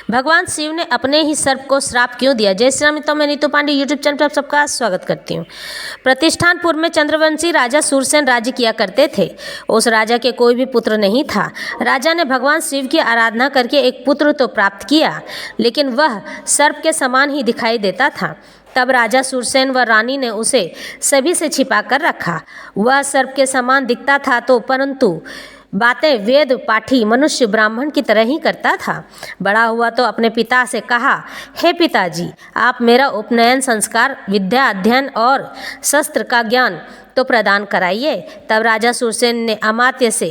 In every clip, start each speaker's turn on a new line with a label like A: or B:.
A: भगवान शिव ने अपने ही सर्प को श्राप क्यों दिया? जय श्री राम मित्रों, मैं नीतू पांडे यूट्यूब चैनल पर आप सबका स्वागत करती हूँ। प्रतिष्ठानपुर में चंद्रवंशी राजा सूरसेन राज्य किया करते थे। उस राजा के कोई भी पुत्र नहीं था। राजा ने भगवान शिव की आराधना करके एक पुत्र तो प्राप्त किया, लेकिन वह सर्प के समान ही दिखाई देता था। तब राजा सूरसेन व रानी ने उसे सभी से छिपा कर रखा। वह सर्प के समान दिखता था तो परंतु बातें वेद पाठी मनुष्य ब्राह्मण की तरह ही करता था। बड़ा हुआ तो अपने पिता से कहा, हे पिताजी, आप मेरा उपनयन संस्कार, विद्या अध्ययन और शस्त्र का ज्ञान तो प्रदान कराइए। तब राजा सूरसेन ने अमात्य से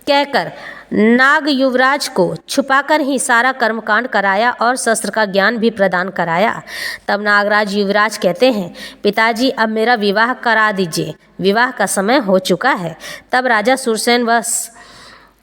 A: कहकर नाग युवराज को छुपाकर ही सारा कर्मकांड कराया और शस्त्र का ज्ञान भी प्रदान कराया। तब नागराज युवराज कहते हैं, पिताजी अब मेरा विवाह करा दीजिए, विवाह का समय हो चुका है। तब राजा सूरसेन व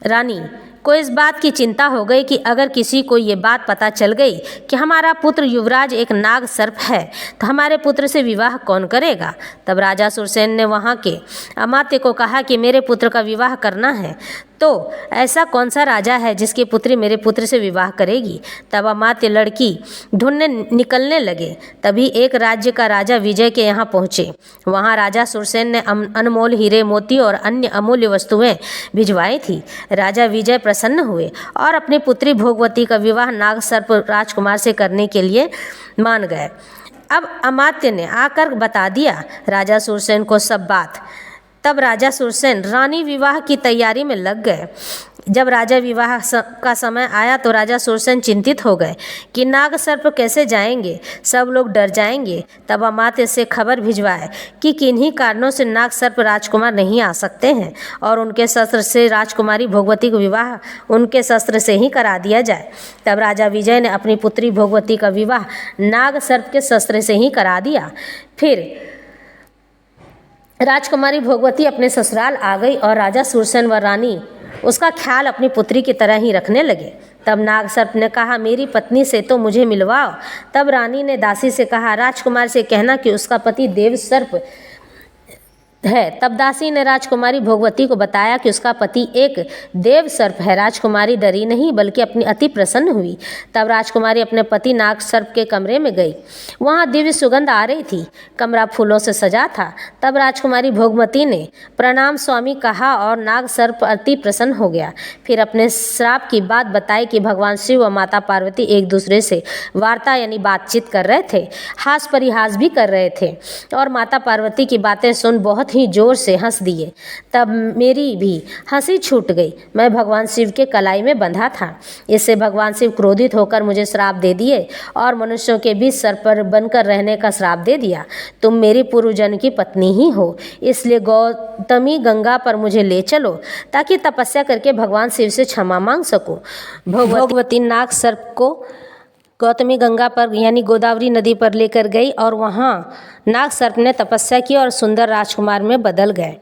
A: रानी को इस बात की चिंता हो गई कि अगर किसी को ये बात पता चल गई कि हमारा पुत्र युवराज एक नाग सर्प है तो हमारे पुत्र से विवाह कौन करेगा। तब राजा सूरसेन ने वहाँ के अमात्य को कहा कि मेरे पुत्र का विवाह करना है, तो ऐसा कौन सा राजा है जिसकी पुत्री मेरे पुत्र से विवाह करेगी। तब अमात्य लड़की ढूंढने निकलने लगे। तभी एक राज्य का राजा विजय के यहाँ पहुँचे। वहाँ राजा सूरसेन ने अनमोल हीरे, मोती और अन्य अमूल्य वस्तुएं भिजवाई थी। राजा विजय प्रसन्न हुए और अपनी पुत्री भोगवती का विवाह नाग सर्प राजकुमार से करने के लिए मान गए। अब अमात्य ने आकर बता दिया राजा सूरसेन को सब बात। तब राजा सूरसेन रानी विवाह की तैयारी में लग गए। जब राजा विवाह का समय आया तो राजा सूरसेन चिंतित हो गए कि नाग सर्प कैसे जाएंगे, सब लोग डर जाएंगे। तब अमात्य से खबर भिजवाए कि किन्हीं कारणों से नाग सर्प राजकुमार नहीं आ सकते हैं और उनके शस्त्र से राजकुमारी भोगवती का विवाह उनके शस्त्र से ही करा दिया जाए। तब राजा विजय ने अपनी पुत्री भोगवती का विवाह नाग सर्प के शस्त्र से ही करा दिया। फिर राजकुमारी भोगवती अपने ससुराल आ गई और राजा सूरसेन व रानी उसका ख्याल अपनी पुत्री की तरह ही रखने लगे। तब नाग सर्प ने कहा, मेरी पत्नी से तो मुझे मिलवाओ। तब रानी ने दासी से कहा, राजकुमार से कहना कि उसका पति देव सर्प है। तब दासी ने राजकुमारी भोगवती को बताया कि उसका पति एक देव सर्प है। राजकुमारी डरी नहीं बल्कि अपनी अति प्रसन्न हुई। तब राजकुमारी अपने पति नाग सर्प के कमरे में गई। वहाँ दिव्य सुगंध आ रही थी। कमरा फूलों से सजा था। तब राजकुमारी भोगवती ने प्रणाम स्वामी कहा और नाग सर्प अति प्रसन्न हो गया। फिर अपने श्राप की बात बताई कि भगवान शिव व माता पार्वती एक दूसरे से वार्ता यानी बातचीत कर रहे थे, हास परिहास भी कर रहे थे और माता पार्वती की बातें सुन बहुत ही जोर से हंस दिए। तब मेरी भी हंसी छूट गई। मैं भगवान शिव के कलाई में बंधा था। इससे भगवान शिव क्रोधित होकर मुझे श्राप दे दिए और मनुष्यों के बीच सर पर बनकर रहने का श्राप दे दिया। तुम मेरी पूर्वजन्म की पत्नी ही हो, इसलिए गौतमी गंगा पर मुझे ले चलो ताकि तपस्या करके भगवान शिव से क्षमा मांग सकूं। भोगवती नाग सर्प को गौतमी गंगा पर यानी गोदावरी नदी पर लेकर गई और वहाँ नाग सर्प ने तपस्या की और सुंदर राजकुमार में बदल गए।